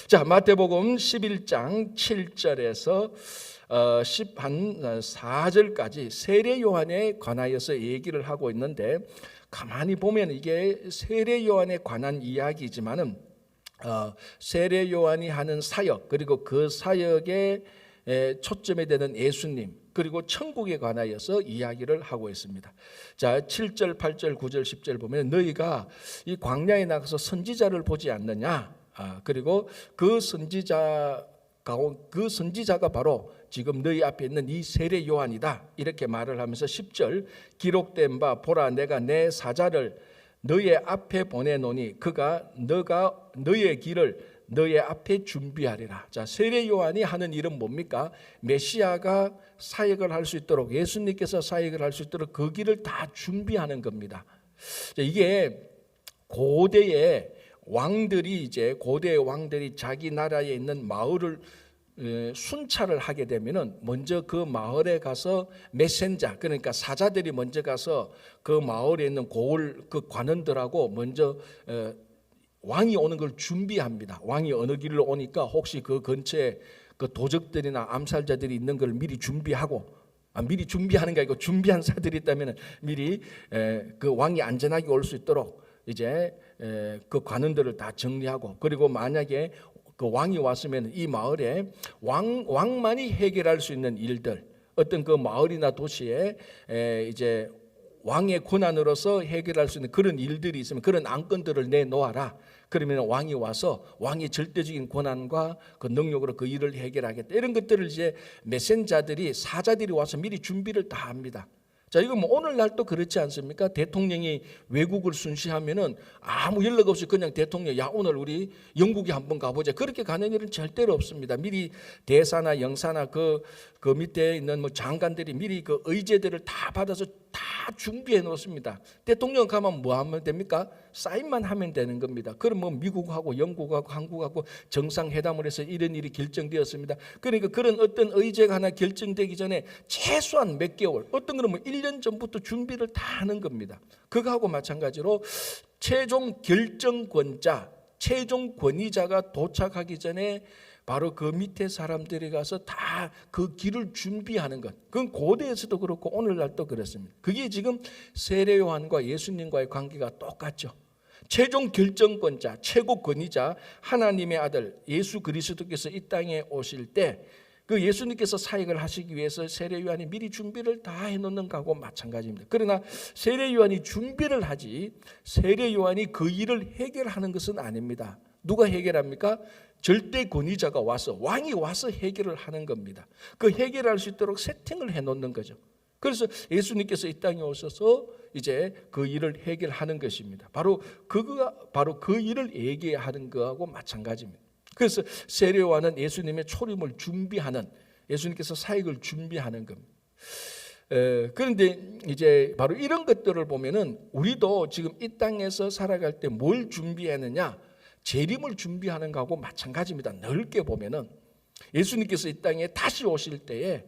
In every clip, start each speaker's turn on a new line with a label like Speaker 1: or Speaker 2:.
Speaker 1: 자, 마태복음 11장 7절에서 14절까지 세례 요한에 관하여서 얘기를 하고 있는데, 가만히 보면 이게 세례 요한에 관한 이야기지만은 세례 요한이 하는 사역, 그리고 그 사역의 초점이 되는 예수님, 그리고 천국에 관하여서 이야기를 하고 있습니다. 자, 7절, 8절, 9절, 10절 보면 너희가 이 광야에 나가서 선지자를 보지 않느냐? 그리고 그 선지자가 바로 지금 너희 앞에 있는 이 세례 요한이다, 이렇게 말을 하면서 10절 기록된 바 보라 내가 내 사자를 너의 앞에 보내노니 그가 너의 길을 너의 앞에 준비하리라. 자, 세례 요한이 하는 일은 뭡니까? 메시아가 사역을 할 수 있도록, 예수님께서 사역을 할 수 있도록 그 길을 다 준비하는 겁니다. 자, 이게 고대의 왕들이 자기 나라에 있는 마을을 순찰을 하게 되면은 먼저 그 마을에 가서 메신저, 그러니까 사자들이 먼저 가서 그 마을에 있는 그 관원들하고 먼저 왕이 오는 걸 준비합니다. 왕이 어느 길로 오니까 혹시 그 근처에 그 도적들이나 암살자들이 있는 걸 미리 준비하고, 미리 준비하는 게 아니고 준비한 사들이 있다면 미리 그 왕이 안전하게 올 수 있도록 이제 그 관원들을 다 정리하고, 그리고 만약에 그 왕이 왔으면 이 마을에 왕만이 해결할 수 있는 일들, 어떤 그 마을이나 도시에 이제 왕의 권한으로서 해결할 수 있는 그런 일들이 있으면 그런 안건들을 내놓아라. 그러면 왕이 와서 왕의 절대적인 권한과 그 능력으로 그 일을 해결하겠다. 이런 것들을 이제 메신저들이, 사자들이 와서 미리 준비를 다 합니다. 자, 이거 뭐 오늘날도 그렇지 않습니까? 대통령이 외국을 순시하면은 아무 연락 없이 그냥 대통령, 야 오늘 우리 영국에 한번 가보자, 그렇게 가는 일은 절대로 없습니다. 미리 대사나 영사나 그 밑에 있는 뭐 장관들이 미리 그 의제들을 다 받아서 다 준비해 놓습니다. 대통령 가면 뭐 하면 됩니까? 사인만 하면 되는 겁니다. 그럼 뭐 미국하고 영국하고 한국하고 정상회담을 해서 이런 일이 결정되었습니다. 그러니까 그런 어떤 의제가 하나 결정되기 전에 최소한 몇 개월, 어떤 거는 뭐 1년 전부터 준비를 다 하는 겁니다. 그거하고 마찬가지로 최종 결정권자, 최종 권위자가 도착하기 전에 바로 그 밑에 사람들이 가서 다 그 길을 준비하는 것, 그건 고대에서도 그렇고 오늘날도 그렇습니다. 그게 지금 세례 요한과 예수님과의 관계가 똑같죠. 최종 결정권자, 최고 권위자, 하나님의 아들 예수 그리스도께서 이 땅에 오실 때 그 예수님께서 사역을 하시기 위해서 세례 요한이 미리 준비를 다 해놓는 거하고 마찬가지입니다. 그러나 세례 요한이 준비를 하지 세례 요한이 그 일을 해결하는 것은 아닙니다. 누가 해결합니까? 절대 권위자가 와서, 왕이 와서 해결을 하는 겁니다. 그 해결할 수 있도록 세팅을 해놓는 거죠. 그래서 예수님께서 이 땅에 오셔서 이제 그 일을 해결하는 것입니다. 바로 그 일을 얘기하는 거하고 마찬가지입니다. 그래서 세례 요한은 예수님의 초림을 준비하는, 예수님께서 사역을 준비하는 겁니다. 그런데 이제 바로 이런 것들을 보면은 우리도 지금 이 땅에서 살아갈 때 뭘 준비하느냐? 재림을 준비하는 거하고 마찬가지입니다. 넓게 보면은 예수님께서 이 땅에 다시 오실 때에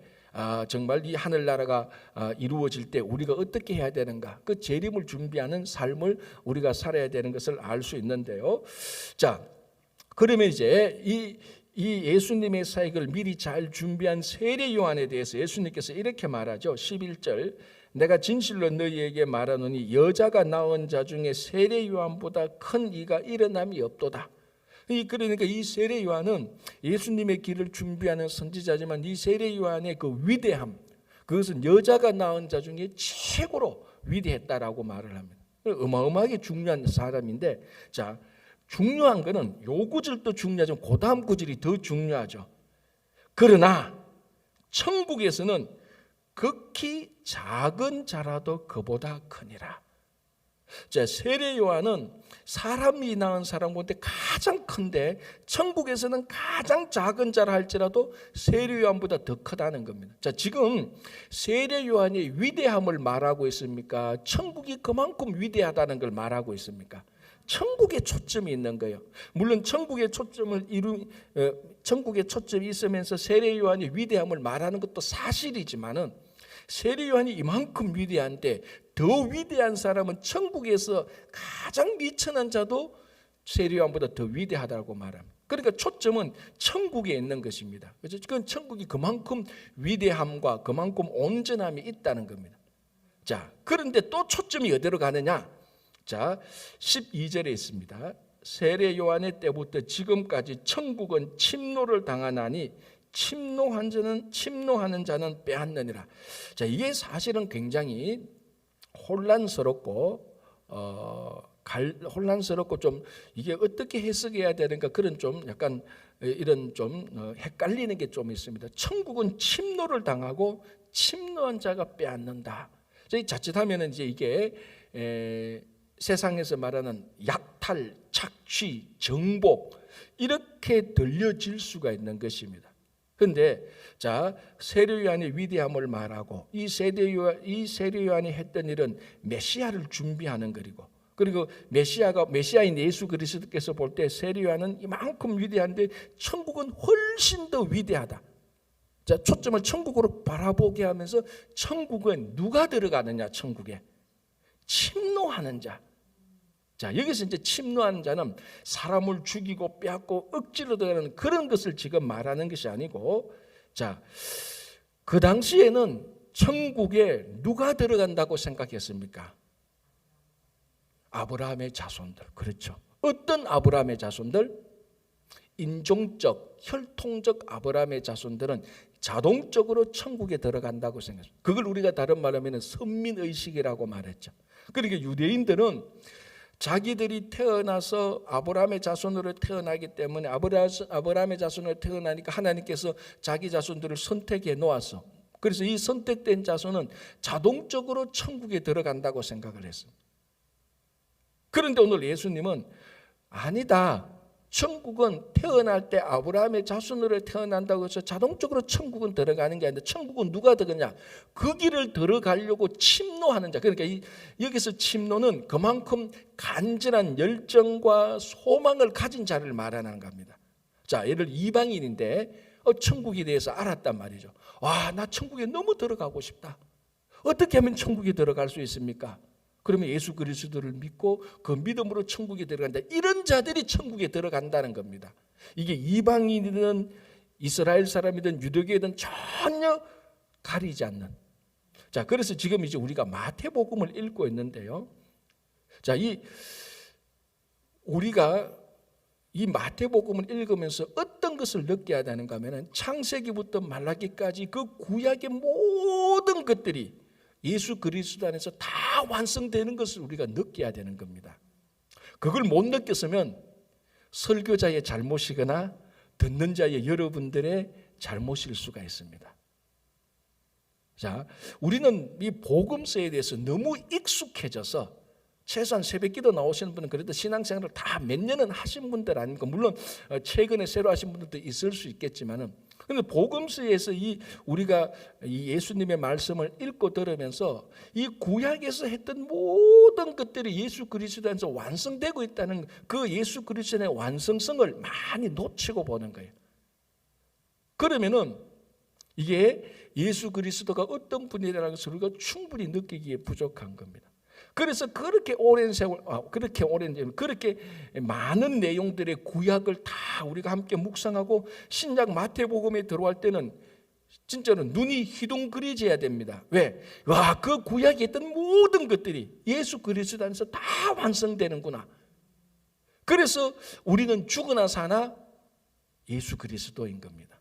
Speaker 1: 정말 이 하늘나라가 이루어질 때 우리가 어떻게 해야 되는가, 그 재림을 준비하는 삶을 우리가 살아야 되는 것을 알 수 있는데요. 자, 그러면 이제 이 예수님의 사역을 미리 잘 준비한 세례 요한에 대해서 예수님께서 이렇게 말하죠. 11절 내가 진실로 너희에게 말하노니 여자가 낳은 자 중에 세례 요한보다 큰 이가 일어남이 없도다. 그러니까 이 세례 요한은 예수님의 길을 준비하는 선지자지만 이 세례 요한의 그 위대함, 그것은 여자가 낳은 자 중에 최고로 위대했다라고 말을 합니다. 어마어마하게 중요한 사람인데, 자, 중요한 거는 요 구절도 중요하지만 그 다음 구절이 더 중요하죠. 그러나 천국에서는 극히 작은 자라도 그보다 크니라. 자, 세례 요한은 사람이 낳은 사람 가운데 가장 큰데 천국에서는 가장 작은 자라 할지라도 세례 요한보다 더 크다는 겁니다. 자, 지금 세례 요한의 위대함을 말하고 있습니까? 천국이 그만큼 위대하다는 걸 말하고 있습니까? 천국에 초점이 있는 거예요. 물론 천국에 초점이 있으면서 세례 요한의 위대함을 말하는 것도 사실이지만은 세례 요한이 이만큼 위대한데 더 위대한 사람은 천국에서 가장 미천한 자도 세례 요한보다 더 위대하다고 말합니다. 그러니까 초점은 천국에 있는 것입니다. 그래서 그건 천국이 그만큼 위대함과 그만큼 온전함이 있다는 겁니다. 자, 그런데 또 초점이 어디로 가느냐? 자, 12절에 있습니다. 세례 요한의 때부터 지금까지 천국은 침노를 당하나니 침노하는 자는 빼앗느니라. 자, 이게 사실은 굉장히 혼란스럽고 좀 이게 어떻게 해석해야 되는가 그런 좀 약간 이런 좀 헷갈리는 게 좀 있습니다. 천국은 침노를 당하고 침노한 자가 빼앗는다. 저희 자칫하면은 이제 이게 세상에서 말하는 약탈, 착취, 정복 이렇게 들려질 수가 있는 것입니다. 그런데 자, 세례 요한의 위대함을 말하고 이 세례 요한이 했던 일은 메시아를 준비하는 거리고, 그리고 메시아인 예수 그리스도께서 볼 때 세례 요한은 이만큼 위대한데 천국은 훨씬 더 위대하다. 자, 초점을 천국으로 바라보게 하면서 천국은 누가 들어가느냐? 천국에 침노하는 자. 자, 여기서 이제 침노하는 자는 사람을 죽이고 빼앗고 억지로 들어가는 그런 것을 지금 말하는 것이 아니고, 자, 그 당시에는 천국에 누가 들어간다고 생각했습니까? 아브라함의 자손들. 그렇죠. 어떤 아브라함의 자손들? 인종적, 혈통적 아브라함의 자손들은 자동적으로 천국에 들어간다고 생각했습니다. 그걸 우리가 다른 말로 하면 선민의식이라고 말했죠. 그러니까 유대인들은 자기들이 태어나서 아브라함의 자손으로 태어나기 때문에 아브라함의 자손으로 태어나니까 하나님께서 자기 자손들을 선택해 놓아서, 그래서 이 선택된 자손은 자동적으로 천국에 들어간다고 생각을 했습니다. 그런데 오늘 예수님은 아니다. 천국은 태어날 때 아브라함의 자손으로 태어난다고 해서 자동적으로 천국은 들어가는 게 아닌데, 천국은 누가 들어가냐? 그 길을 들어가려고 침노하는 자. 그러니까 여기서 침노는 그만큼 간절한 열정과 소망을 가진 자를 말하는 겁니다. 자, 예를 이방인인데 천국에 대해서 알았단 말이죠. 와, 나 천국에 너무 들어가고 싶다. 어떻게 하면 천국에 들어갈 수 있습니까? 그러면 예수 그리스도를 믿고 그 믿음으로 천국에 들어간다. 이런 자들이 천국에 들어간다는 겁니다. 이게 이방인이든 이스라엘 사람이든 유대교이든 전혀 가리지 않는. 자, 그래서 지금 이제 우리가 마태복음을 읽고 있는데요. 자, 우리가 이 마태복음을 읽으면서 어떤 것을 느껴야 되는가 하면은 창세기부터 말라기까지 그 구약의 모든 것들이 예수 그리스도 안에서 다 완성되는 것을 우리가 느껴야 되는 겁니다. 그걸 못 느꼈으면 설교자의 잘못이거나 듣는 자의 여러분들의 잘못일 수가 있습니다. 자, 우리는 이 복음서에 대해서 너무 익숙해져서, 최소한 새벽기도 나오시는 분은 그래도 신앙생활을 다 몇 년은 하신 분들 아닙니까? 물론 최근에 새로 하신 분들도 있을 수 있겠지만은, 그런데 복음서에서 우리가 이 예수님의 말씀을 읽고 들으면서 이 구약에서 했던 모든 것들이 예수 그리스도 안에서 완성되고 있다는 그 예수 그리스도의 완성성을 많이 놓치고 보는 거예요. 그러면은 이게 예수 그리스도가 어떤 분이라는 것을 우리가 충분히 느끼기에 부족한 겁니다. 그래서 그렇게 많은 내용들의 구약을 다 우리가 함께 묵상하고 신약 마태복음에 들어갈 때는 진짜로 눈이 휘둥그레져야 됩니다. 왜? 와, 그 구약에 있던 모든 것들이 예수 그리스도 안에서 다 완성되는구나. 그래서 우리는 죽으나 사나 예수 그리스도인 겁니다.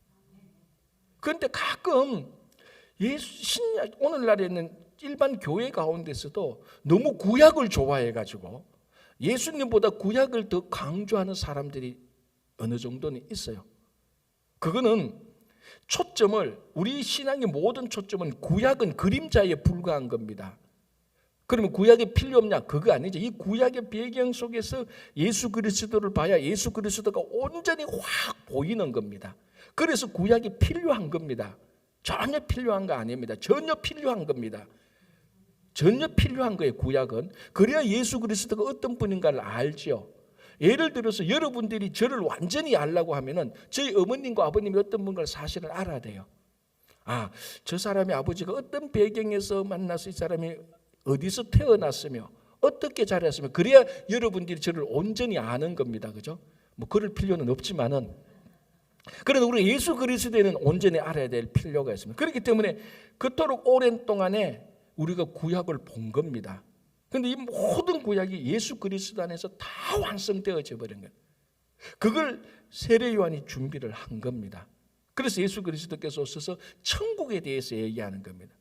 Speaker 1: 그런데 가끔 신약 오늘날에는 일반 교회 가운데서도 너무 구약을 좋아해가지고 예수님보다 구약을 더 강조하는 사람들이 어느 정도는 있어요. 그거는 우리 신앙의 모든 초점은 구약은 그림자에 불과한 겁니다. 그러면 구약이 필요 없냐? 그거 아니죠. 이 구약의 배경 속에서 예수 그리스도를 봐야 예수 그리스도가 온전히 확 보이는 겁니다. 그래서 구약이 필요한 겁니다. 전혀 필요한 거 아닙니다. 전혀 필요한 겁니다. 전혀 필요한 거예요, 구약은. 그래야 예수 그리스도가 어떤 분인가를 알죠. 예를 들어서 여러분들이 저를 완전히 알려고 하면은 저희 어머님과 아버님이 어떤 분인가를 사실을 알아야 돼요. 아, 저 사람의 아버지가 어떤 배경에서 만나서 이 사람이 어디서 태어났으며 어떻게 자랐으며, 그래야 여러분들이 저를 온전히 아는 겁니다. 그죠? 뭐 그럴 필요는 없지만은, 그래도 우리 예수 그리스도에는 온전히 알아야 될 필요가 있습니다. 그렇기 때문에 그토록 오랜 동안에 우리가 구약을 본 겁니다. 그런데 이 모든 구약이 예수 그리스도 안에서 다 완성되어져 버린 거예요. 그걸 세례 요한이 준비를 한 겁니다. 그래서 예수 그리스도께서 오셔서 천국에 대해서 얘기하는 겁니다.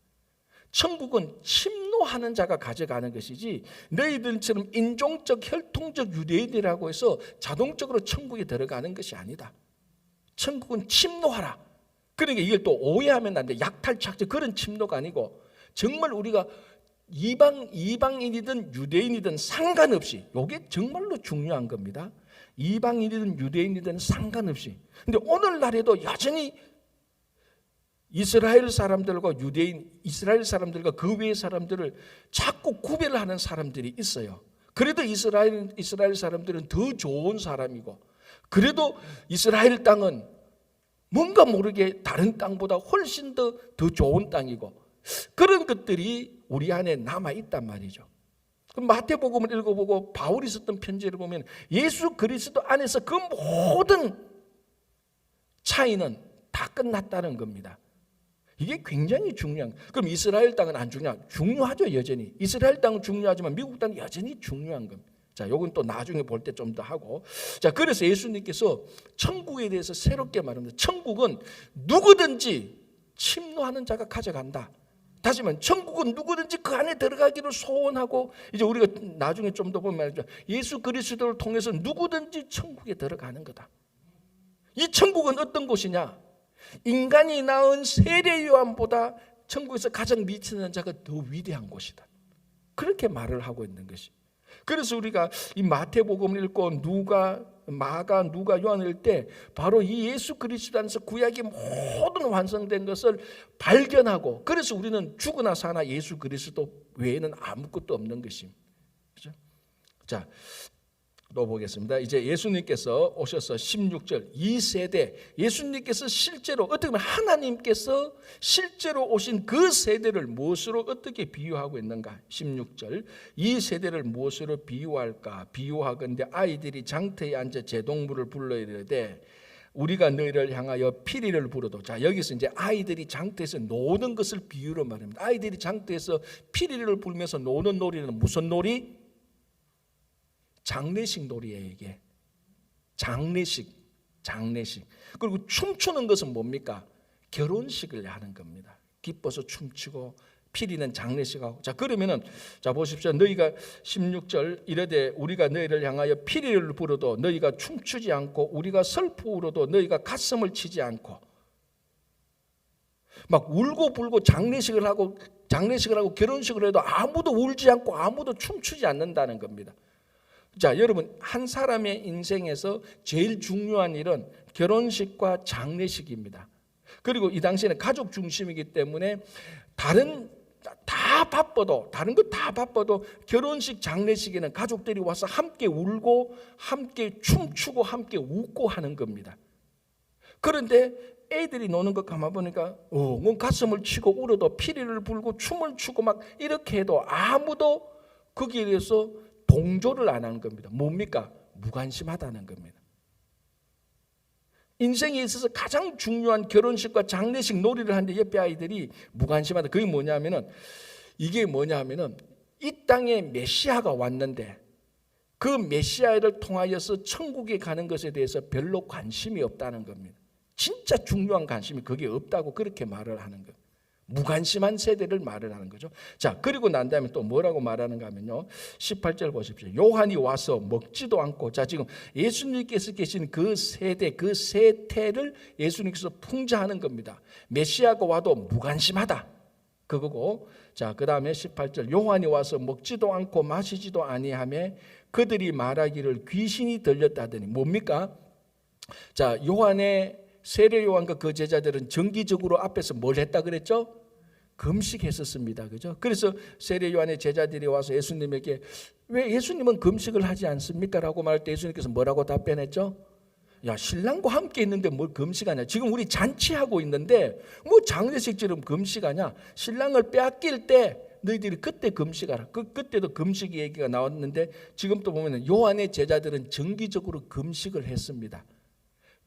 Speaker 1: 천국은 침노하는 자가 가져가는 것이지 너희들처럼 인종적 혈통적 유대인이라고 해서 자동적으로 천국에 들어가는 것이 아니다. 천국은 침노하라. 그러니까 이걸 또 오해하면 안 돼. 약탈착취 그런 침노가 아니고 정말 우리가 이방인이든 유대인이든 상관없이, 이게 정말로 중요한 겁니다. 이방인이든 유대인이든 상관없이. 근데 오늘날에도 여전히 이스라엘 사람들과 유대인, 이스라엘 사람들과 그 외의 사람들을 자꾸 구별하는 사람들이 있어요. 그래도 이스라엘 사람들은 더 좋은 사람이고, 그래도 이스라엘 땅은 뭔가 모르게 다른 땅보다 훨씬 더 좋은 땅이고, 그런 것들이 우리 안에 남아있단 말이죠. 그럼 마태복음을 읽어보고 바울이 썼던 편지를 보면 예수 그리스도 안에서 그 모든 차이는 다 끝났다는 겁니다. 이게 굉장히 중요한. 그럼 이스라엘 땅은 안 중요하죠, 여전히. 이스라엘 땅은 중요하지만 미국 땅은 여전히 중요한 겁니다. 자, 요건 또 나중에 볼 때 좀 더 하고. 자, 그래서 예수님께서 천국에 대해서 새롭게 말합니다. 천국은 누구든지 침노하는 자가 가져간다. 다시 말하면 천국은 누구든지 그 안에 들어가기를 소원하고, 이제 우리가 나중에 좀 더 보면 말이죠, 예수 그리스도를 통해서 누구든지 천국에 들어가는 거다. 이 천국은 어떤 곳이냐? 인간이 낳은 세례 요한보다 천국에서 가장 미치는 자가 더 위대한 곳이다. 그렇게 말을 하고 있는 것이. 그래서 우리가 이 마태복음을 읽고 마가, 누가, 요한을 읽을 때 바로 이 예수 그리스도 안에서 구약이 모든 완성된 것을 발견하고, 그래서 우리는 죽으나 사나 예수 그리스도 외에는 아무것도 없는 것입니다. 그렇죠? 자, 또 보겠습니다. 이제 예수님께서 오셔서 16절, 이 세대, 예수님께서 실제로 어떻게 보면 하나님께서 실제로 오신 그 세대를 무엇으로 어떻게 비유하고 있는가? 16절, 이 세대를 무엇으로 비유할까? 비유하건대 아이들이 장터에 앉아 제동물을 불러 이르되 우리가 너희를 향하여 피리를 부르도. 자, 여기서 이제 아이들이 장터에서 노는 것을 비유로 말합니다. 아이들이 장터에서 피리를 불면서 노는 놀이는 무슨 놀이? 장례식 놀이에요, 이게. 장례식. 그리고 춤추는 것은 뭡니까? 결혼식을 하는 겁니다. 기뻐서 춤추고, 피리는 장례식하고. 자, 그러면은, 자, 보십시오. 너희가 16절 이르되 우리가 너희를 향하여 피리를 부르도 너희가 춤추지 않고, 우리가 슬프 울어도 너희가 가슴을 치지 않고. 막 울고 불고 장례식을 하고 결혼식을 해도 아무도 울지 않고 아무도 춤추지 않는다는 겁니다. 자, 여러분, 한 사람의 인생에서 제일 중요한 일은 결혼식과 장례식입니다. 그리고 이 당시에는 가족 중심이기 때문에 다른 거 다 바빠도 결혼식, 장례식에는 가족들이 와서 함께 울고 함께 춤추고 함께 웃고 하는 겁니다. 그런데 애들이 노는 거 가만 보니까 가슴을 치고 울어도 피리를 불고 춤을 추고 막 이렇게 해도 아무도 거기에 대해서 동조를 안 하는 겁니다. 뭡니까? 무관심하다는 겁니다. 인생에 있어서 가장 중요한 결혼식과 장례식 놀이를 하는데 옆에 아이들이 무관심하다. 그게 뭐냐면은, 이 땅에 메시아가 왔는데 그 메시아를 통하여서 천국에 가는 것에 대해서 별로 관심이 없다는 겁니다. 진짜 중요한 관심이 거기에 없다고 그렇게 말을 하는 겁니다. 무관심한 세대를 말을 하는 거죠. 자, 그리고 난 다음에 또 뭐라고 말하는가 하면요, 18절 보십시오. 요한이 와서 먹지도 않고. 자, 지금 예수님께서 계신 그 세대, 그 세태를 예수님께서 풍자하는 겁니다. 메시아가 와도 무관심하다, 그거고. 자, 그 다음에 18절, 요한이 와서 먹지도 않고 마시지도 아니하며 그들이 말하기를 귀신이 들렸다더니. 뭡니까? 자, 요한의 세례 요한과 그 제자들은 정기적으로 앞에서 뭘 했다 그랬죠? 금식했었습니다. 그죠? 그래서 세례 요한의 제자들이 와서 예수님에게 왜 예수님은 금식을 하지 않습니까? 라고 말할 때 예수님께서 뭐라고 답변했죠? 야, 신랑과 함께 있는데 뭘 금식하냐? 지금 우리 잔치하고 있는데 뭐 장례식처럼 금식하냐? 신랑을 빼앗길 때 너희들이 그때 금식하라. 그때도 금식 얘기가 나왔는데 지금 또 보면 요한의 제자들은 정기적으로 금식을 했습니다.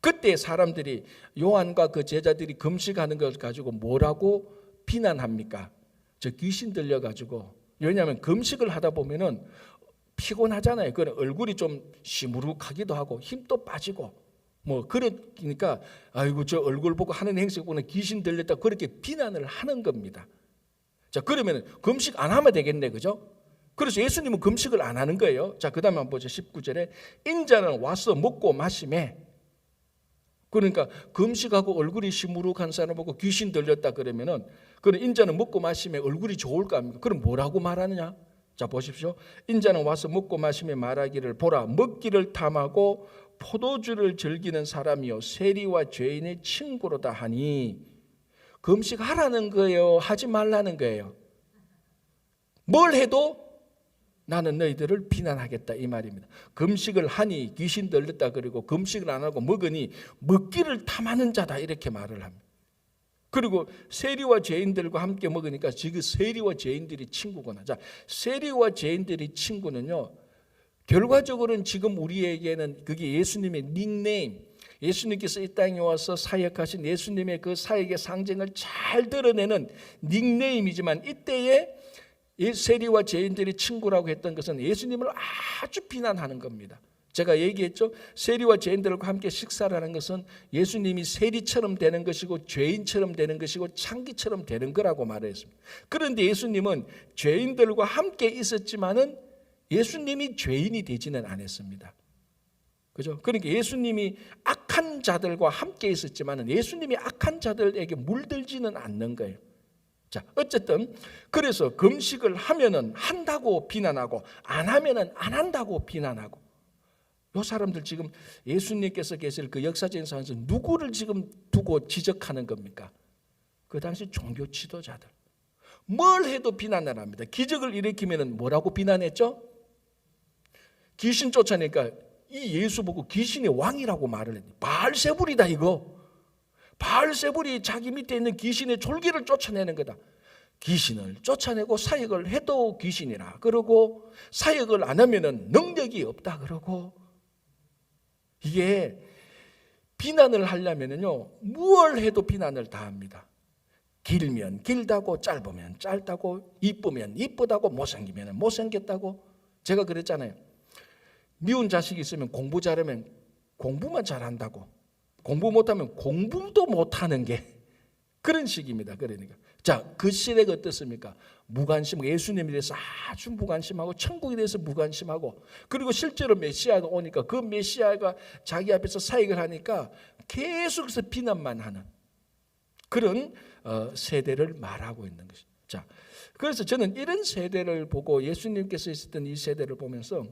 Speaker 1: 그때 사람들이 요한과 그 제자들이 금식하는 걸 가지고 뭐라고 비난합니까? 저 귀신 들려가지고. 왜냐하면 금식을 하다 보면은 피곤하잖아요. 그 얼굴이 좀 시무룩하기도 하고 힘도 빠지고 뭐 그러니까 아이고 저 얼굴 보고 하는 행실 보면 귀신 들렸다 그렇게 비난을 하는 겁니다. 자, 그러면 금식 안 하면 되겠네, 그죠? 그래서 예수님은 금식을 안 하는 거예요. 자, 그다음에 한번 보죠. 19절에 인자는 와서 먹고 마시매. 그러니까 금식하고 얼굴이 시무룩한 사람 보고 귀신 들렸다 그러면은 그런 인자는 먹고 마시매 얼굴이 좋을까 합니까? 그럼 뭐라고 말하느냐? 자, 보십시오. 인자는 와서 먹고 마시며 말하기를 보라 먹기를 탐하고 포도주를 즐기는 사람이요 세리와 죄인의 친구로다 하니 금식하라는 거예요? 하지 말라는 거예요? 뭘 해도 나는 너희들을 비난하겠다 이 말입니다. 금식을 하니 귀신 들렸다 그리고 금식을 안 하고 먹으니 먹기를 탐하는 자다 이렇게 말을 합니다. 그리고 세리와 죄인들과 함께 먹으니까 지금 세리와 죄인들이 친구구나. 자, 세리와 죄인들이 친구는요. 결과적으로는 지금 우리에게는 그게 예수님의 닉네임, 예수님께서 이 땅에 와서 사역하신 예수님의 그 사역의 상징을 잘 드러내는 닉네임이지만 이때에 세리와 죄인들이 친구라고 했던 것은 예수님을 아주 비난하는 겁니다. 제가 얘기했죠. 세리와 죄인들과 함께 식사를 하는 것은 예수님이 세리처럼 되는 것이고 죄인처럼 되는 것이고 창기처럼 되는 거라고 말했습니다. 그런데 예수님은 죄인들과 함께 있었지만은 예수님이 죄인이 되지는 않았습니다. 그죠? 그러니까 예수님이 악한 자들과 함께 있었지만은 예수님이 악한 자들에게 물들지는 않는 거예요. 자, 어쨌든 그래서 금식을 하면은 한다고 비난하고 안 하면은 안 한다고 비난하고 이 사람들 지금 예수님께서 계실 그 역사적인 상황에서 누구를 지금 두고 지적하는 겁니까? 그 당시 종교 지도자들. 뭘 해도 비난을 합니다. 기적을 일으키면은 뭐라고 비난했죠? 귀신 쫓아내니까 이 예수 보고 귀신의 왕이라고 말을 했는데 바알세불이다 이거. 바알세불이 자기 밑에 있는 귀신의 졸기를 쫓아내는 거다. 귀신을 쫓아내고 사역을 해도 귀신이라 그러고 사역을 안 하면은 능력이 없다 그러고 이게 비난을 하려면은요 무얼 해도 비난을 다 합니다. 길면 길다고 짧으면 짧다고 이쁘면 이쁘다고 못생기면 못생겼다고. 제가 그랬잖아요. 미운 자식이 있으면 공부 잘하면 공부만 잘한다고 공부 못하면 공부도 못하는 게 그런 식입니다. 그러니까 자, 그 시대가 어떻습니까? 무관심, 예수님에 대해서 아주 무관심하고 천국에 대해서 무관심하고 그리고 실제로 메시아가 오니까 그 메시아가 자기 앞에서 사역을 하니까 계속해서 비난만 하는 그런 세대를 말하고 있는 것이죠. 자, 그래서 저는 이런 세대를 보고 예수님께서 있었던 이 세대를 보면서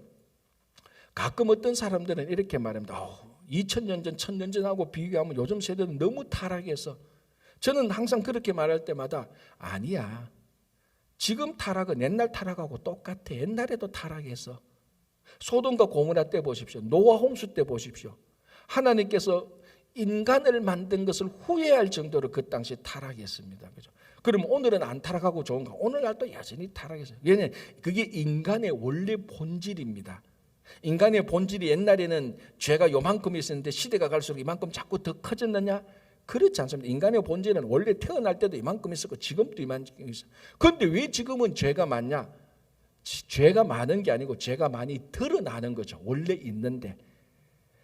Speaker 1: 가끔 어떤 사람들은 이렇게 말합니다. 2000년 전, 1000년 전하고 비교하면 요즘 세대는 너무 타락해서 저는 항상 그렇게 말할 때마다 아니야. 지금 타락은 옛날 타락하고 똑같아. 옛날에도 타락해서 소돔과 고모라 때 보십시오. 노아 홍수 때 보십시오. 하나님께서 인간을 만든 것을 후회할 정도로 그 당시 타락했습니다. 그죠? 그럼 오늘은 안 타락하고 좋은가? 오늘날도 여전히 타락했어요. 왜냐하면 그게 인간의 원래 본질입니다. 인간의 본질이 옛날에는 죄가 요만큼 있었는데 시대가 갈수록 이만큼 자꾸 더 커졌느냐? 그렇지 않습니다. 인간의 본질은 원래 태어날 때도 이만큼 있었고 지금도 이만큼 있어요. 그런데 왜 지금은 죄가 많냐? 죄가 많은 게 아니고 죄가 많이 드러나는 거죠. 원래 있는데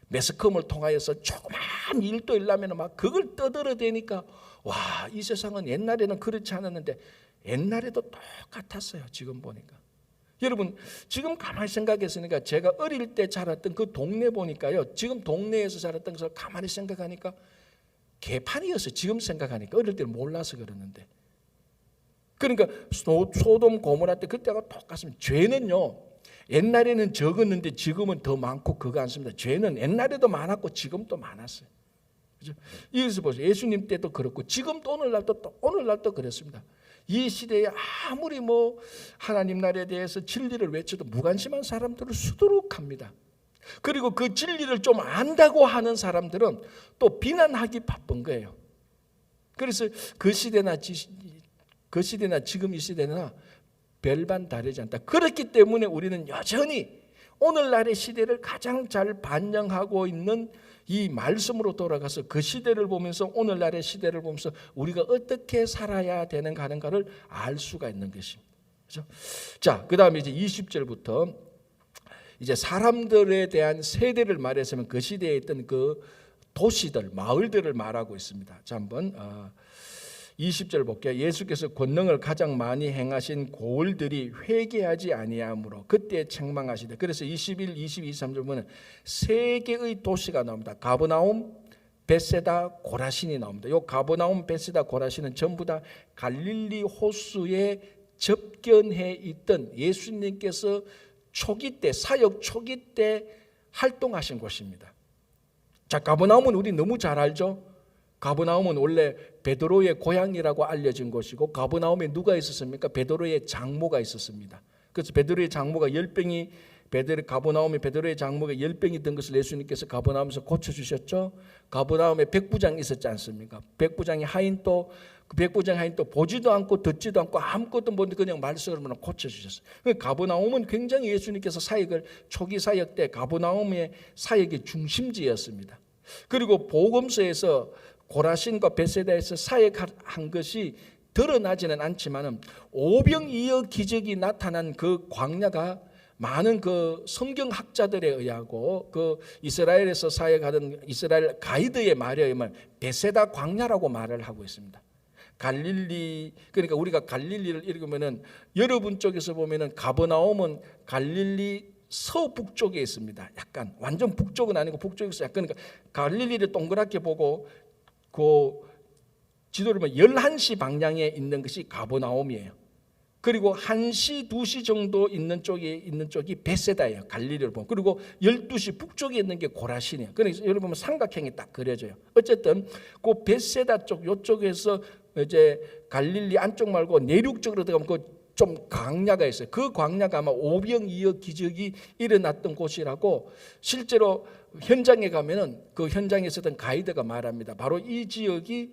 Speaker 1: 매스컴을 통하여서 조그만 일도 일라면 막 그걸 떠들어대니까 와, 이 세상은 옛날에는 그렇지 않았는데 옛날에도 똑같았어요. 지금 보니까. 여러분 지금 가만히 생각했으니까 제가 어릴 때 자랐던 그 동네 보니까요. 지금 동네에서 자랐던 것을 가만히 생각하니까 개판이었어요. 지금 생각하니까 어릴 때는 몰라서 그러는데. 그러니까 소돔 고모라 때 그때가 똑같습니다. 죄는요. 옛날에는 적었는데 지금은 더 많고 그거 않습니다. 죄는 옛날에도 많았고 지금도 많았어요. 그죠? 여기서 보세요. 예수님 때도 그렇고 지금도 오늘날도 그렇습니다. 이 시대에 아무리 하나님 나라에 대해서 진리를 외쳐도 무관심한 사람들을 수두룩합니다. 그리고 그 진리를 좀 안다고 하는 사람들은 또 비난하기 바쁜 거예요. 그래서 그 시대나 지금 이 시대나 별반 다르지 않다. 그렇기 때문에 우리는 여전히 오늘날의 시대를 가장 잘 반영하고 있는 이 말씀으로 돌아가서 그 시대를 보면서 오늘날의 시대를 보면서 우리가 어떻게 살아야 되는가 하는가를 알 수가 있는 것입니다. 그렇죠? 자, 그다음에 이제 20절부터 이제 사람들에 대한 세대를 말했으면 그 시대에 있던 그 도시들, 마을들을 말하고 있습니다. 자, 한번 20절 볼게요. 예수께서 권능을 가장 많이 행하신 고을들이 회개하지 아니하므로 그때 책망하시되. 그래서 21, 22, 23절 보면 세 개의 도시가 나옵니다. 가버나움, 벳세다, 고라신이 나옵니다. 이 가버나움, 벳세다, 고라신은 전부 다 갈릴리 호수에 접견해 있던 예수님께서 초기 때, 사역 초기 때 활동하신 곳입니다. 자, 가버나움은 우리 너무 잘 알죠? 가버나움은 원래 베드로의 고향이라고 알려진 곳이고, 가버나움에 누가 있었습니까? 베드로의 장모가 있었습니다. 그래서 베드로의 장모가 가버나움에 베드로의 장모가 열병이 든 것을 예수님께서 가버나움에서 고쳐주셨죠. 가버나움에 백부장이 있었지 않습니까? 백부장 하인 또 보지도 않고 듣지도 않고 아무것도 모르는데 그냥 말씀으로 고쳐주셨어요. 가버나움은 굉장히 예수님께서 초기 사역 때 가버나움의 사역의 중심지였습니다. 그리고 복음서에서 고라신과 벳세다에서 사역한 것이 드러나지는 않지만 오병이어 기적이 나타난 그 광야가 많은 그 성경학자들에 의하고 그 이스라엘에서 사역하던 이스라엘 가이드의 말에 의하면 벳세다 광야라고 말을 하고 있습니다. 갈릴리, 그러니까 우리가 갈릴리를 읽으면은 여러분 쪽에서 보면은 가버나움은 갈릴리 서북쪽에 있습니다. 약간 완전 북쪽은 아니고 북쪽에서 약간, 그러니까 갈릴리를 동그랗게 보고 그 지도를 보면 11시 방향에 있는 것이 가버나움이에요. 그리고 1시, 2시 정도 있는 쪽이 벳세다예요. 갈릴리를 보면. 그리고 12시 북쪽에 있는 게 고라신이에요. 그래서 여러분 보면 삼각형이 딱 그려져요. 어쨌든 그 벳세다 쪽, 요쪽에서 이제 갈릴리 안쪽 말고 내륙적으로 들어가면 그 좀 광야가 있어요. 그 광야가 아마 오병이어 기적이 일어났던 곳이라고 실제로 현장에 가면은 그 현장에 있었던 가이드가 말합니다. 바로 이 지역이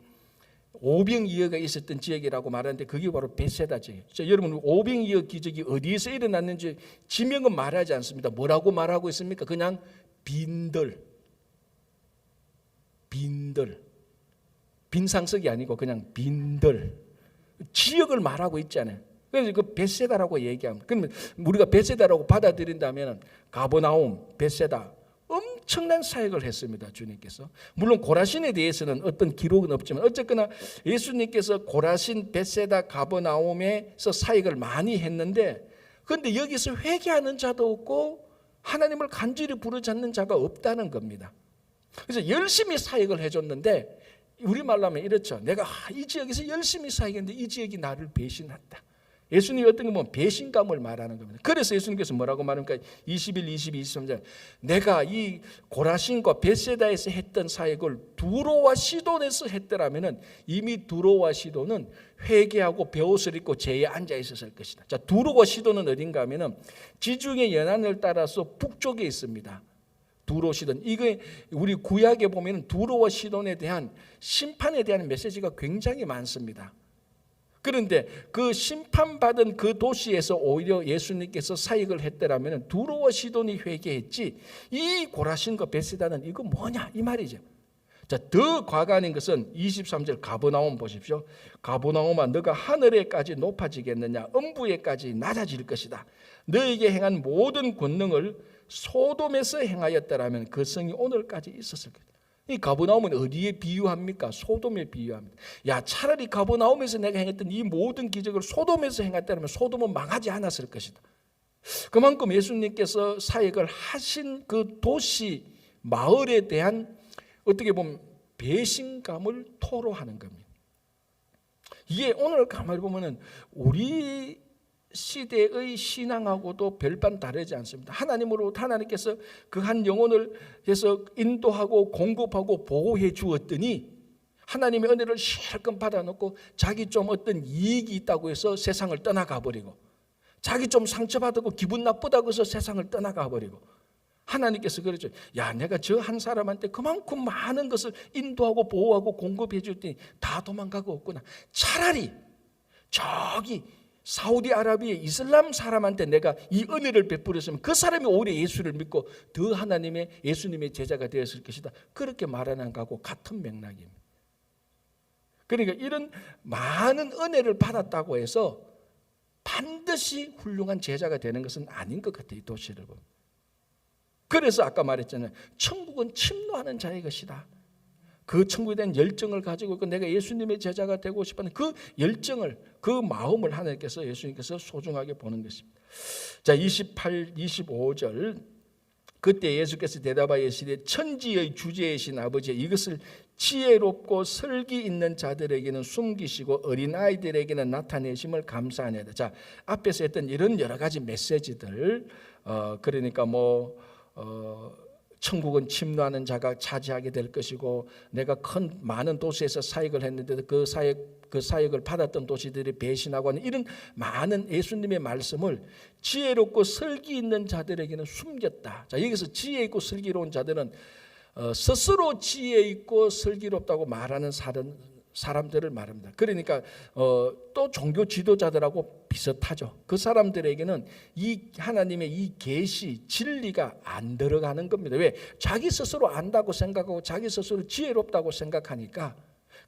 Speaker 1: 오병이어가 있었던 지역이라고 말하는데 그게 바로 벳세다 지역. 여러분 오병이어 기적이 어디에서 일어났는지 지명은 말하지 않습니다. 뭐라고 말하고 있습니까? 그냥 빈들, 빈상석이 아니고 그냥 빈들, 지역을 말하고 있잖아요. 그래서 그 벳세다라고 얘기합니다. 그러면 우리가 벳세다라고 받아들인다면 가버나움, 벳세다 엄청난 사역을 했습니다. 주님께서. 물론 고라신에 대해서는 어떤 기록은 없지만 어쨌거나 예수님께서 고라신, 벳세다, 가버나움에서 사역을 많이 했는데, 그런데 여기서 회개하는 자도 없고 하나님을 간절히 부르짖는 자가 없다는 겁니다. 그래서 열심히 사역을 해줬는데, 우리말로 하면 이렇죠. 내가 이 지역에서 열심히 사역했는데 이 지역이 나를 배신했다. 예수님이 어떤 거 보면 배신감을 말하는 겁니다. 그래서 예수님께서 뭐라고 말합니까? 21, 22, 23절 내가 이 고라신과 벳세다에서 했던 사역을 두로와 시돈에서 했더라면 이미 두로와 시돈은 회개하고 베옷을 입고 제에 앉아 있었을 것이다. 자, 두로와 시돈은 어딘가 하면은 지중해 연안을 따라서 북쪽에 있습니다. 두로, 시돈. 이게 우리 구약에 보면 두로와 시돈에 대한 심판에 대한 메시지가 굉장히 많습니다. 그런데 그 심판받은 그 도시에서 오히려 예수님께서 사역을 했더라면 두로와 시돈이 회개했지 이 고라신과 벳세다는 이거 뭐냐 이 말이죠. 자, 더 과간인 것은 23절 가버나움 보십시오. 가버나움아 너가 하늘에까지 높아지겠느냐 음부에까지 낮아질 것이다. 너에게 행한 모든 권능을 소돔에서 행하였더라면 그 성이 오늘까지 있었을 것이다. 이 가버나움은 어디에 비유합니까? 소돔에 비유합니다. 야, 차라리 가버나움에서 내가 행했던 이 모든 기적을 소돔에서 행했다면 소돔은 망하지 않았을 것이다. 그만큼 예수님께서 사역을 하신 그 도시, 마을에 대한 어떻게 보면 배신감을 토로하는 겁니다. 이게 오늘 가만히 보면은 우리 시대의 신앙하고도 별반 다르지 않습니다. 하나님께서 그 한 영혼을 해서 인도하고 공급하고 보호해 주었더니 하나님의 은혜를 실컷 받아놓고 자기 좀 어떤 이익이 있다고 해서 세상을 떠나가 버리고 자기 좀 상처받고 기분 나쁘다고 해서 세상을 떠나가 버리고 하나님께서 그러죠. 야, 내가 저 한 사람한테 그만큼 많은 것을 인도하고 보호하고 공급해 줬더니 다 도망가고 없구나. 차라리 저기 사우디아라비아 이슬람 사람한테 내가 이 은혜를 베풀었으면 그 사람이 오히려 예수를 믿고 더 하나님의 예수님의 제자가 되었을 것이다. 그렇게 말하는 것하고 같은 맥락입니다. 그러니까 이런 많은 은혜를 받았다고 해서 반드시 훌륭한 제자가 되는 것은 아닌 것 같아요. 도시를 보면. 그래서 아까 말했잖아요. 천국은 침노하는 자의 것이다. 그 천국에 대한 열정을 가지고 있고 내가 예수님의 제자가 되고 싶은 그 열정을, 그 마음을 하나님께서, 예수님께서 소중하게 보는 것입니다. 자, 28, 25절. 그때 예수께서 대답하여 이르시되 천지의 주제이신 아버지, 이것을 지혜롭고 설기 있는 자들에게는 숨기시고 어린아이들에게는 나타내심을 감사하냐다. 자, 앞에서 했던 이런 여러 가지 메시지들, 그러니까 천국은 침노하는 자가 차지하게 될 것이고, 내가 많은 도시에서 사역을 했는데도 그 사역을 받았던 도시들이 배신하고 하는 이런 많은 예수님의 말씀을 지혜롭고 설기 있는 자들에게는 숨겼다. 자, 여기서 지혜 있고 슬기로운 자들은 스스로 지혜 있고 슬기롭다고 말하는 사람들을 말합니다. 그러니까 또 종교 지도자들하고 비슷하죠. 그 사람들에게는 이 하나님의 이 계시 진리가 안 들어가는 겁니다. 왜? 자기 스스로 안다고 생각하고 자기 스스로 지혜롭다고 생각하니까.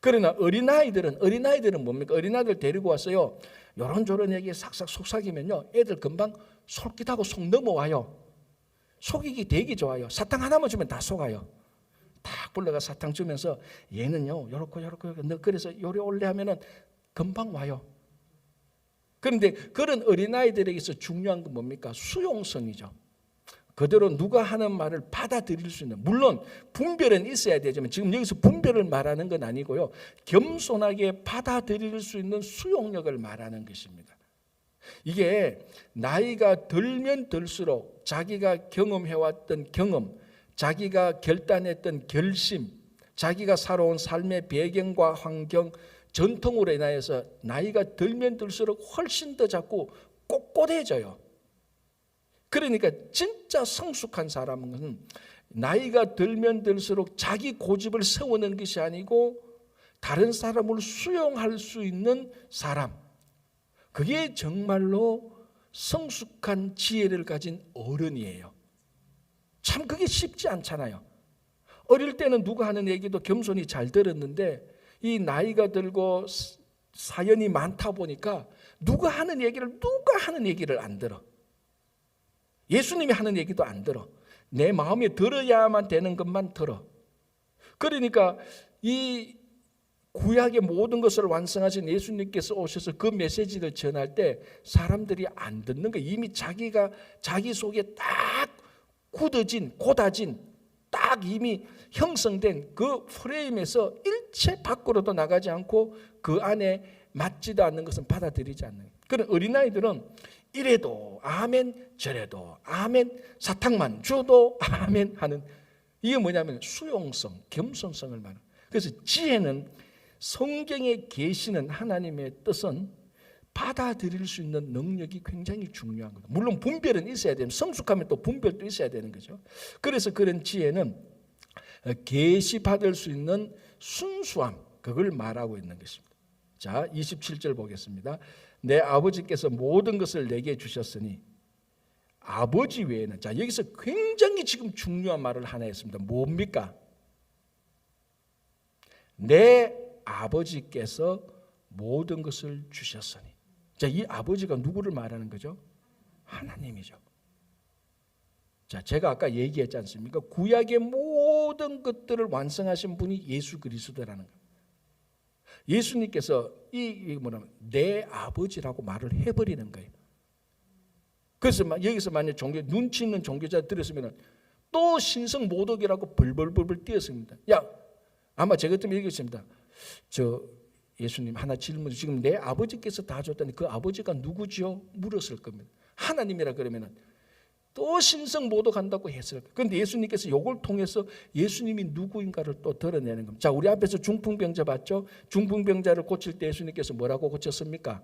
Speaker 1: 그러나 어린아이들은 뭡니까? 어린아이들 데리고 왔어요. 요런저런 얘기에 싹싹 속삭이면요, 애들 금방 솔깃하고 속 넘어와요. 속이기 되게 좋아요. 사탕 하나만 주면 다 속아요. 딱 불러가 사탕 주면서 얘는요 요렇고 너 그래서 요리 올래 하면은 금방 와요. 그런데 그런 어린아이들에게서 중요한 건 뭡니까? 수용성이죠. 그대로 누가 하는 말을 받아들일 수 있는, 물론 분별은 있어야 되지만 지금 여기서 분별을 말하는 건 아니고요, 겸손하게 받아들일 수 있는 수용력을 말하는 것입니다. 이게 나이가 들면 들수록 자기가 경험해왔던 경험, 자기가 결단했던 결심, 자기가 살아온 삶의 배경과 환경, 전통으로 인하여서 나이가 들면 들수록 훨씬 더 자꾸 꼿꼿해져요. 그러니까 진짜 성숙한 사람은 나이가 들면 들수록 자기 고집을 세우는 것이 아니고 다른 사람을 수용할 수 있는 사람, 그게 정말로 성숙한 지혜를 가진 어른이에요. 참 그게 쉽지 않잖아요. 어릴 때는 누가 하는 얘기도 겸손히 잘 들었는데 이 나이가 들고 사연이 많다 보니까 누가 하는 얘기를 안 들어. 예수님이 하는 얘기도 안 들어. 내 마음에 들어야만 되는 것만 들어. 그러니까 이 구약의 모든 것을 완성하신 예수님께서 오셔서 그 메시지를 전할 때 사람들이 안 듣는 거예요. 이미 자기 속에 딱 굳어진, 곧아진, 딱 이미 형성된 그 프레임에서 일체 밖으로도 나가지 않고 그 안에 맞지도 않는 것은 받아들이지 않는 거예요. 그런 어린아이들은 이래도 아멘, 저래도 아멘, 사탕만 줘도 아멘 하는, 이게 뭐냐면 수용성, 겸손성을 말하는. 그래서 지혜는 성경에 계시는 하나님의 뜻은 받아들일 수 있는 능력이 굉장히 중요한 거예요. 물론 분별은 있어야 되면, 성숙하면 또 분별도 있어야 되는 거죠. 그래서 그런 지혜는 계시받을 수 있는 순수함, 그걸 말하고 있는 것입니다. 자, 27절 보겠습니다. 내 아버지께서 모든 것을 내게 주셨으니 아버지 외에는, 자, 여기서 굉장히 지금 중요한 말을 하나 했습니다. 뭡니까? 내 아버지께서 모든 것을 주셨으니. 자, 이 아버지가 누구를 말하는 거죠? 하나님이죠. 자, 제가 아까 얘기했지 않습니까? 구약의 모든 것들을 완성하신 분이 예수 그리스도라는 거예요. 예수님께서 내 아버지라고 말을 해버리는 거예요. 그래서 여기서 만약 눈치 있는 종교자 들었으면 또 신성 모독이라고 벌벌벌 뛰었습니다. 야, 아마 제가 좀 얘기했습니다. 예수님 하나 질문, 지금 내 아버지께서 다 줬다니 그 아버지가 누구지요? 물었을 겁니다. 하나님이라 그러면은 또 신성 모독한다고 했을 거예요. 그런데 예수님께서 이걸 통해서 예수님이 누구인가를 또 드러내는 겁니다. 자, 우리 앞에서 중풍병자 봤죠? 중풍병자를 고칠 때 예수님께서 뭐라고 고쳤습니까?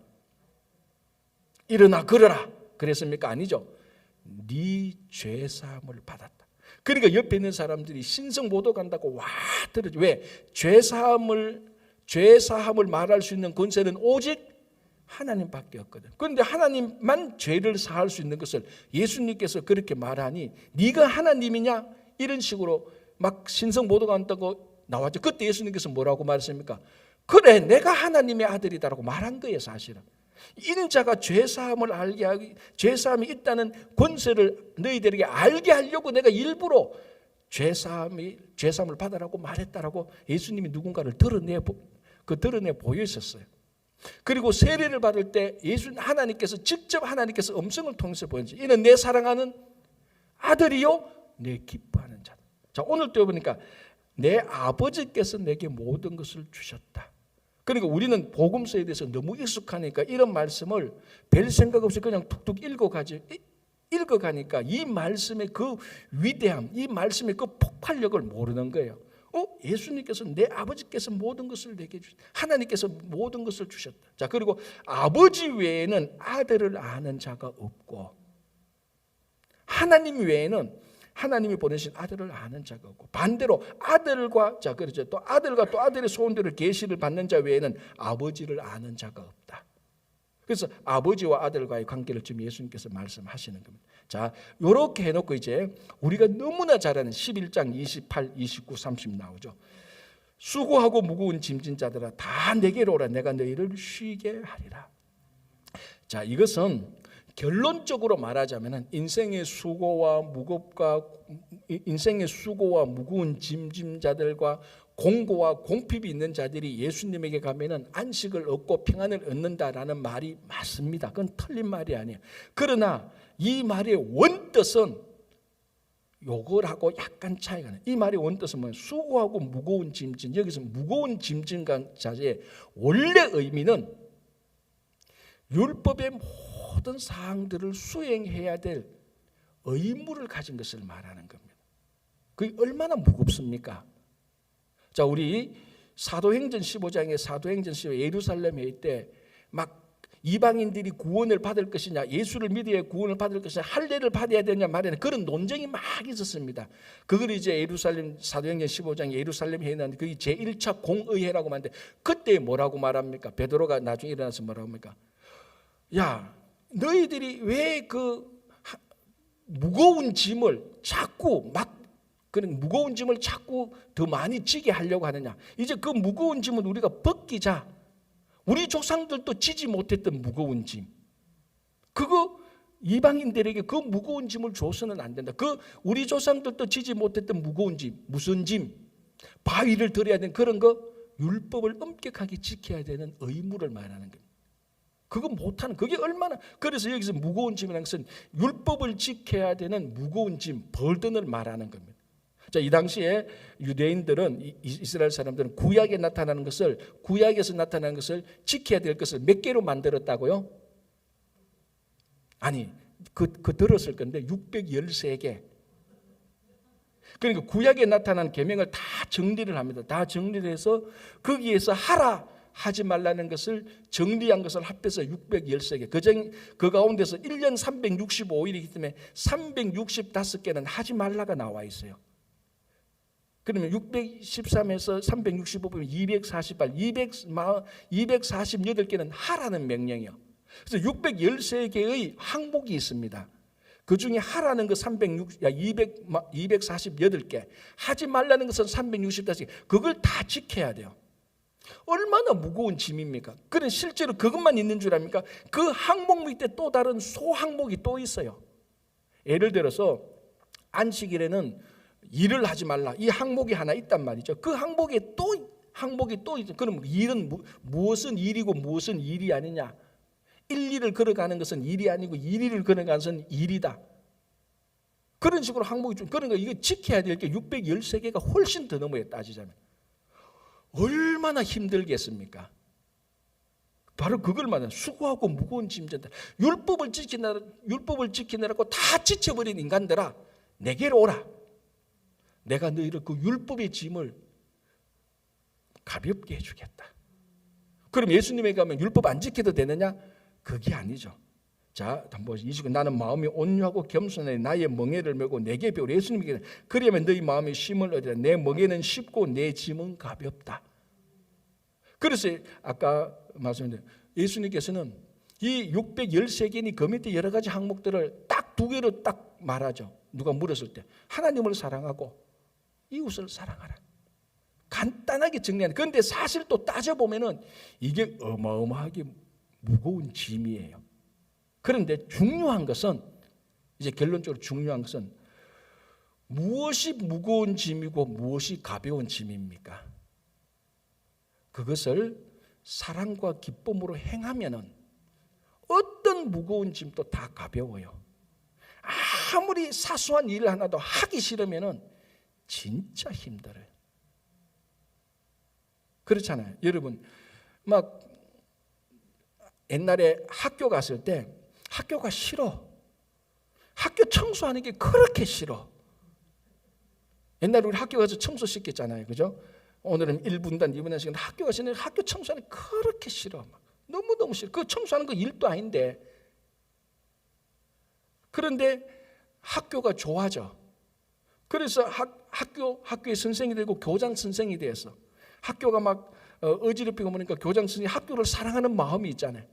Speaker 1: 일어나 걸어라 그랬습니까? 아니죠. 네 죄사함을 받았다. 그러니까 옆에 있는 사람들이 신성 모독한다고 와 들었죠. 왜? 죄사함을 말할 수 있는 권세는 오직 하나님밖에 없거든. 그런데 하나님만 죄를 사할 수 있는 것을 예수님께서 그렇게 말하니 네가 하나님이냐? 이런 식으로 막 신성모독 한다고 나왔죠. 그때 예수님께서 뭐라고 말했습니까? 그래, 내가 하나님의 아들이다라고 말한 거예요. 사실은 인자가 죄사함을 알게 하기, 죄사함이 있다는 권세를 너희들에게 알게 하려고 내가 일부러 죄사함을 받으라고 말했다라고 예수님이 누군가를 드러내 보여 있었어요. 그리고 세례를 받을 때 하나님께서 직접 하나님께서 음성을 통해서 보여주죠. 이는 내 사랑하는 아들이요 내 기뻐하는 자다. 자, 오늘 또 보니까 내 아버지께서 내게 모든 것을 주셨다. 그러니까 우리는 복음서에 대해서 너무 익숙하니까 이런 말씀을 별 생각 없이 그냥 툭툭 읽어가니까 이 말씀의 그 위대함, 이 말씀의 그 폭발력을 모르는 거예요. 예수님께서 내 아버지께서 모든 것을 내게 주셨다. 하나님께서 모든 것을 주셨다. 자, 그리고 아버지 외에는 아들을 아는 자가 없고 하나님 외에는 하나님이 보내신 아들을 아는 자가 없고 반대로 아들과 자 그렇죠. 또 아들과 또 아들의 소원대로 계시를 받는 자 외에는 아버지를 아는 자가 없다. 그래서 아버지와 아들과의 관계를 지금 예수님께서 말씀하시는 겁니다. 자, 요렇게 해놓고 이제 우리가 너무나 잘 아는 11장 28, 29, 30 나오죠. 수고하고 무거운 짐진 자들아 다 내게로 오라. 내가 너희를 쉬게 하리라. 자, 이것은 결론적으로 말하자면 인생의 수고와 무거운 짐진 자들과 공고와 공핍이 있는 자들이 예수님에게 가면은 안식을 얻고 평안을 얻는다라는 말이 맞습니다. 그건 틀린 말이 아니에요. 그러나 이 말의 원뜻은 요거하고 약간 차이가 나요. 이 말의 원뜻은 뭐예요? 수고하고 무거운 짐진, 여기서 무거운 짐진 자의 원래 의미는 율법의 모든 사항들을 수행해야 될 의무를 가진 것을 말하는 겁니다. 그게 얼마나 무겁습니까? 자, 우리 사도행전 15장에 사도행전 15 예루살렘 회의 때 막 이방인들이 구원을 받을 것이냐, 예수를 믿어야 구원을 받을 것이냐, 할례를 받아야 되냐 말에는 그런 논쟁이 막 있었습니다. 그걸 이제 예루살렘 사도행전 15장 예루살렘 회의 나는데 그게 제1차 공의회라고 하는데 그때 뭐라고 말합니까? 베드로가 나중에 일어나서 뭐라고 합니까? 야, 너희들이 왜 그 무거운 짐을 자꾸 그런 무거운 짐을 자꾸 더 많이 지게 하려고 하느냐? 이제 그 무거운 짐은 우리가 벗기자. 우리 조상들도 지지 못했던 무거운 짐. 그거 이방인들에게 그 무거운 짐을 줘서는 안 된다. 그 우리 조상들도 지지 못했던 무거운 짐. 무슨 짐? 바위를 들어야 되는 그런 거 율법을 엄격하게 지켜야 되는 의무를 말하는 겁니다. 그거 못하는 그게 얼마나 그래서 여기서 무거운 짐이라는 것은 율법을 지켜야 되는 무거운 짐, 벌든을 말하는 겁니다. 자, 이 당시에 유대인들은 이스라엘 사람들은 구약에서 나타나는 것을 지켜야 될 것을 몇 개로 만들었다고요? 아니, 그 들었을 건데 613개. 그러니까 구약에 나타난 계명을 다 정리를 합니다. 다 정리를 해서 거기에서 하라 하지 말라는 것을 정리한 것을 합해서 613개. 그 가운데서 1년 365일이기 때문에 365개는 하지 말라가 나와 있어요. 그러면 613에서 365보면 248, 248개는 하라는 명령이요. 그래서 613개의 항목이 있습니다. 그 중에 하라는 거 248개, 하지 말라는 것은 365개. 그걸 다 지켜야 돼요. 얼마나 무거운 짐입니까? 그런 실제로 그것만 있는 줄 압니까? 그 항목 밑에 또 다른 소항목이 또 있어요. 예를 들어서 안식일에는 일을 하지 말라. 이 항목이 하나 있단 말이죠. 그 항목이 또 있죠. 그럼 일은 무엇은 일이고 무엇은 일이 아니냐? 1일을 걸어가는 것은 일이 아니고 1일을 걸어가는 것은 일이다. 그런 식으로 항목이 좀 그러니까 이게 지켜야 될 게 613개가 훨씬 더 넘어요. 따지자면. 얼마나 힘들겠습니까? 바로 그걸 말하는 수고하고 무거운 짐진다. 율법을 지키느라고 다 지쳐버린 인간들아 내게로 오라. 내가 너희를 그 율법의 짐을 가볍게 해주겠다. 그럼 예수님에게 가면 율법 안 지켜도 되느냐? 그게 아니죠. 자, 한번 29. 나는 마음이 온유하고 겸손해 나의 멍에를 메고 내게 배우라. 예수님에게 그러면 너희 마음이 쉼을 얻으라. 내 멍에는 쉽고 내 짐은 가볍다. 그래서 아까 말씀드린 예수님께서는 이 613개니 그 밑에 여러 가지 항목들을 딱 두 개로 딱 말하죠. 누가 물었을 때 하나님을 사랑하고 이웃을 사랑하라. 간단하게 정리하는. 그런데 사실 또 따져보면은 이게 어마어마하게 무거운 짐이에요. 그런데 중요한 것은, 이제 결론적으로 중요한 것은 무엇이 무거운 짐이고 무엇이 가벼운 짐입니까? 그것을 사랑과 기쁨으로 행하면은 어떤 무거운 짐도 다 가벼워요. 아무리 사소한 일 하나도 하기 싫으면은 진짜 힘들어요. 그렇잖아요. 여러분, 막 옛날에 학교 갔을 때 학교가 싫어. 학교 청소하는 게 그렇게 싫어. 옛날에 우리 학교 가서 청소 시켰잖아요. 그죠? 오늘은 1분단, 2분단 시간 학교 가서는 학교 청소하는 게 그렇게 싫어. 너무너무 싫어. 그 청소하는 거 일도 아닌데. 그런데 학교가 좋아져. 그래서 학교의 선생이 되고 교장 선생이 되어서 학교가 막 어지럽히고 보니까 교장 선생이 학교를 사랑하는 마음이 있잖아요.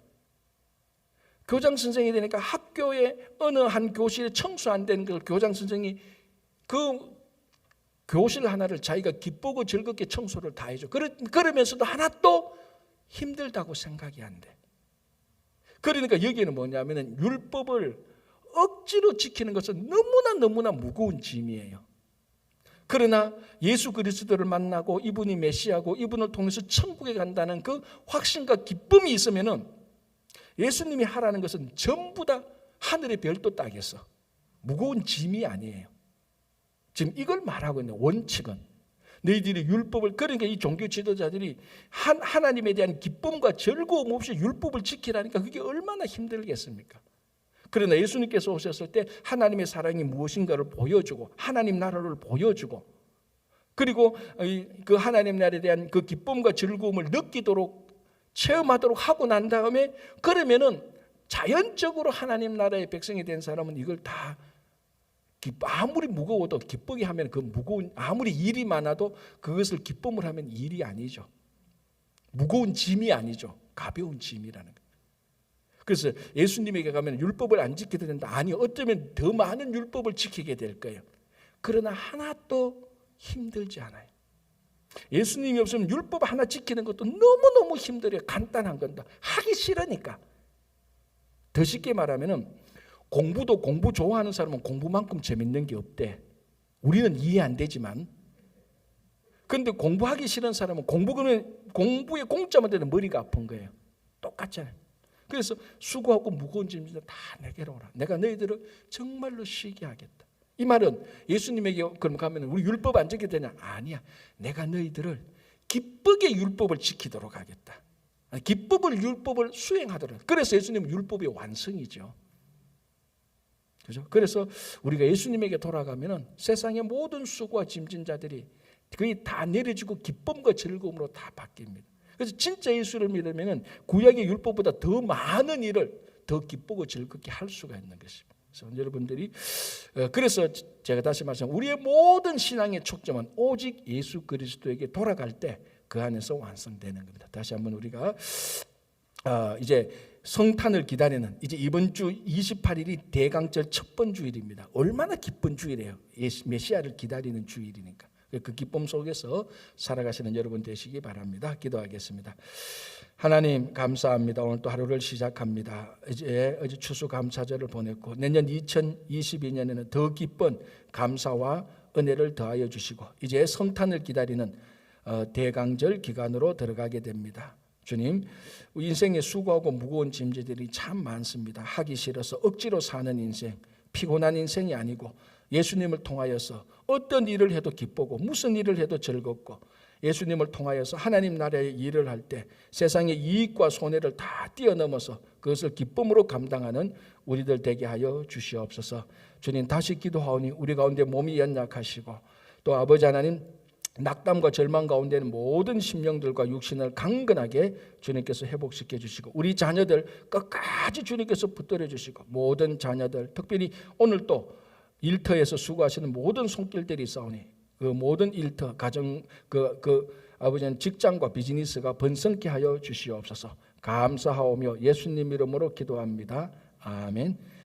Speaker 1: 교장 선생이 되니까 학교의 어느 한 교실에 청소 안 되는 걸 교장 선생이 그 교실 하나를 자기가 기쁘고 즐겁게 청소를 다 해줘. 그러면서도 하나도 힘들다고 생각이 안 돼. 그러니까 여기는 뭐냐면은 율법을 억지로 지키는 것은 너무나 무거운 짐이에요. 그러나 예수 그리스도를 만나고 이분이 메시아고 이분을 통해서 천국에 간다는 그 확신과 기쁨이 있으면은 예수님이 하라는 것은 전부 다 하늘의 별도 따겠어. 무거운 짐이 아니에요. 지금 이걸 말하고 있는 원칙은 너희들이 율법을, 그러니까 이 종교 지도자들이 하나님에 대한 기쁨과 즐거움 없이 율법을 지키라니까 그게 얼마나 힘들겠습니까? 그러나 예수님께서 오셨을 때 하나님의 사랑이 무엇인가를 보여주고 하나님 나라를 보여주고 그리고 그 하나님 나라에 대한 그 기쁨과 즐거움을 느끼도록 체험하도록 하고 난 다음에 그러면은 자연적으로 하나님 나라의 백성이 된 사람은 이걸 다 아무리 무거워도 기쁘게 하면 그 무거운, 아무리 일이 많아도 그것을 기쁨을 하면 일이 아니죠. 무거운 짐이 아니죠. 가벼운 짐이라는 거예요. 그래서 예수님에게 가면 율법을 안 지켜도 된다. 아니, 어쩌면 더 많은 율법을 지키게 될 거예요. 그러나 하나도 힘들지 않아요. 예수님이 없으면 율법 하나 지키는 것도 너무너무 힘들어요. 간단한 건다. 하기 싫으니까. 더 쉽게 말하면 공부도 공부 좋아하는 사람은 공부만큼 재밌는 게 없대. 우리는 이해 안 되지만. 그런데 공부하기 싫은 사람은 공부에 공짜만 되는 머리가 아픈 거예요. 똑같잖아요. 그래서 수고하고 무거운 짐 다 내게로 오라. 내가 너희들을 정말로 쉬게 하겠다. 이 말은 예수님에게 그럼 가면 우리 율법 안 지켜야 되냐? 아니야. 내가 너희들을 기쁘게 율법을 지키도록 하겠다. 율법을 수행하도록. 그래서 예수님은 율법의 완성이죠. 그죠? 그래서 우리가 예수님에게 돌아가면은 세상의 모든 수고와 짐진 자들이 거의 다 내려지고 기쁨과 즐거움으로 다 바뀝니다. 그래서 진짜 예수를 믿으면은 구약의 율법보다 더 많은 일을 더 기쁘고 즐겁게 할 수가 있는 것입니다. 그래서 여러분들이 그래서 제가 다시 말씀드리면 우리의 모든 신앙의 초점은 오직 예수 그리스도에게 돌아갈 때 그 안에서 완성되는 겁니다. 다시 한번 우리가 이제 성탄을 기다리는 이제 이번 주 28일이 대강절 첫 번 주일입니다. 얼마나 기쁜 주일이에요. 메시아를 기다리는 주일이니까. 그 기쁨 속에서 살아가시는 여러분 되시기 바랍니다. 기도하겠습니다. 하나님 감사합니다. 오늘 또 하루를 시작합니다. 이제 추수감사절을 보냈고 내년 2022년에는 더 기쁜 감사와 은혜를 더하여 주시고 이제 성탄을 기다리는 대강절 기간으로 들어가게 됩니다. 주님, 인생에 수고하고 무거운 짐들이 참 많습니다. 하기 싫어서 억지로 사는 인생, 피곤한 인생이 아니고 예수님을 통하여서 어떤 일을 해도 기쁘고 무슨 일을 해도 즐겁고 예수님을 통하여서 하나님 나라의 일을 할 때 세상의 이익과 손해를 다 뛰어넘어서 그것을 기쁨으로 감당하는 우리들 되게 하여 주시옵소서. 주님, 다시 기도하오니 우리 가운데 몸이 연약하시고 또 아버지 하나님 낙담과 절망 가운데 있는 모든 심령들과 육신을 강건하게 주님께서 회복시켜 주시고 우리 자녀들 끝까지 주님께서 붙들어 주시고 모든 자녀들 특별히 오늘 또 일터에서 수고하시는 모든 손길들이 있사오니 그 모든 일터 가정 아버지는 직장과 비즈니스가 번성케 하여 주시옵소서. 감사하오며 예수님 이름으로 기도합니다. 아멘.